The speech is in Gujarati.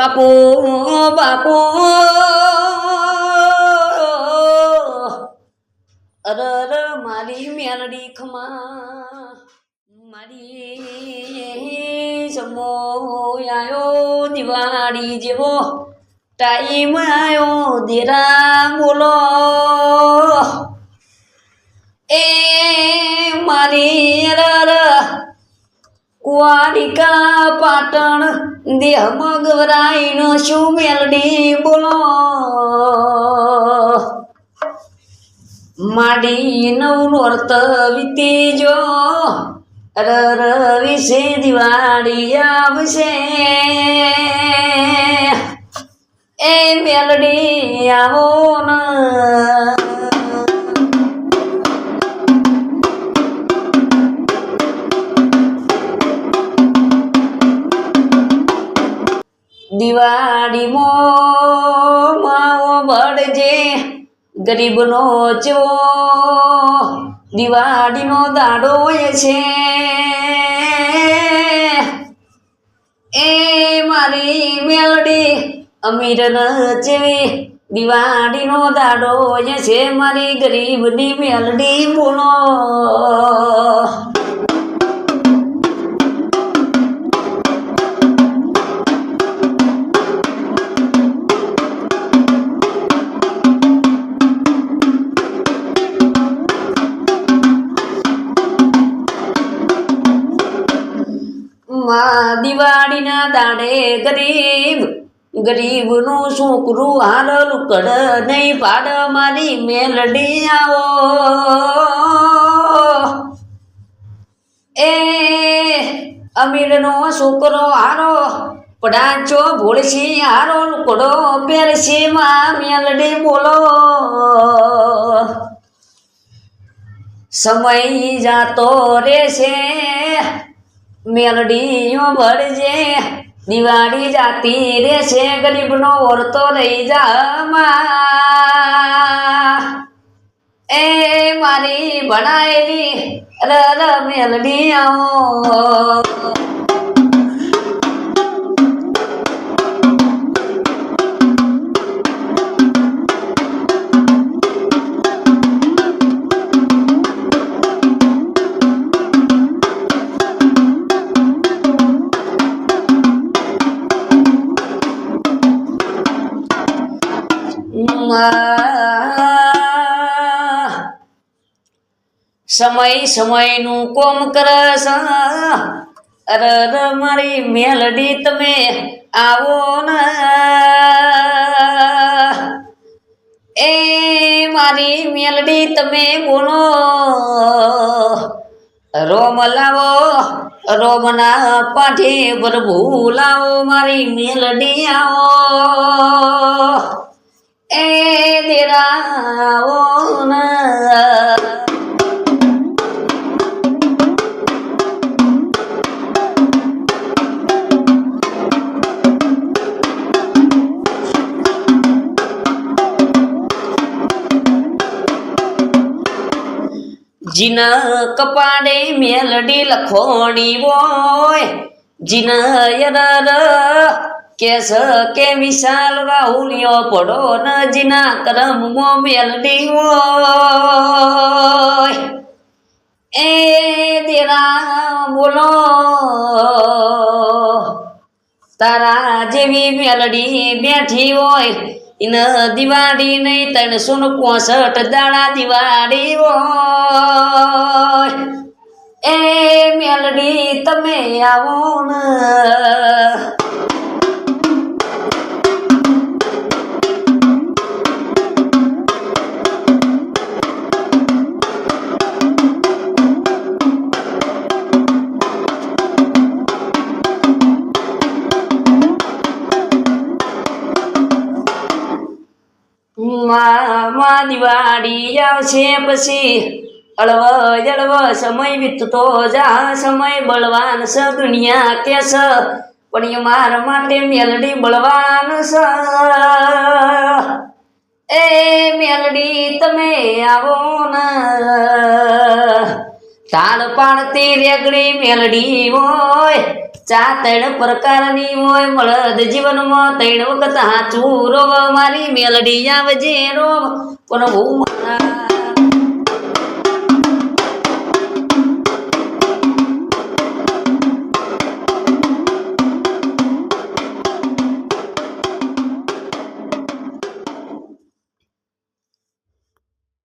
બાપુ બાપુ અરર મારી મેલડી ખમા મારી સમો આયો દિવાળી જેવો ટાઈમ આયો દેરા બોલો એ મારી અરર વારિકા પાટણ દેહ મગવરાઈ નો શું મેલડી બોલો માડી નવ નોરત વીતી જો અરર વિશે દિવાળી આવશે એ મેલડી આવો ના દિવાળી માવો બળજે ગરીબનો ચેવો દિવાળીનો દાડો હોય છે એ મારી મેલડી અમીર ન ચેવી દિવાળીનો દાડો હોય છે મારી ગરીબની મેલડી બોલો દિવાળીના દાડે ગરીબનું છોકરું હાલ લુકડ નહીં પાડ મારી મેલડી આવો એ અમીરનો છોકરો હારો પડાચો ભોળસી હારો લુકડો પહેરસી માં મેલડી બોલો સમય જાતો રહેશે મેલડીઓ ભળજે દિવાળી જાતી રહેશે ગરીબનો ઓરતો રહી જા એ મારી ભણાયેલી રર મેલડી આવો સમયનું કોમ કરસ અરર મારી મેલડી તમે આવો ને એ મારી મેલડી તમે બોલો રોમ લાવો રોમના પાઠે પ્રભુ લાવો મારી મેલડી આવો એ દેરાવો ના જીન કપાડે મેલડી લખોણી હોય જીન યરર કેસ કે વિશાલ રાહુલિયો પડો ન જીના કરમો મેલડી હોય એ દેરા બોલો તારા જેવી મેલડી બેઠી હોય ઇન દિવાળી નહીં 365 દાડા દિવાળી હોય એ મેલડી તમે આવો ને દિવાળી આવશે પછી અળવ સમય વીતતો જા સમય બળવાન સ દુનિયા કેસ પણ મારા માટે મેલડી બળવાન સ એ મેલડી તમે આવો ને તાળ પાડતી રેગડી મેલડી હોય ચા ત્રણ પ્રકારની હોય મળદ જીવનમાં ત્રણ વખત હાચું રોવ મારી મેલડી આવજે રોવ પણ હું મારા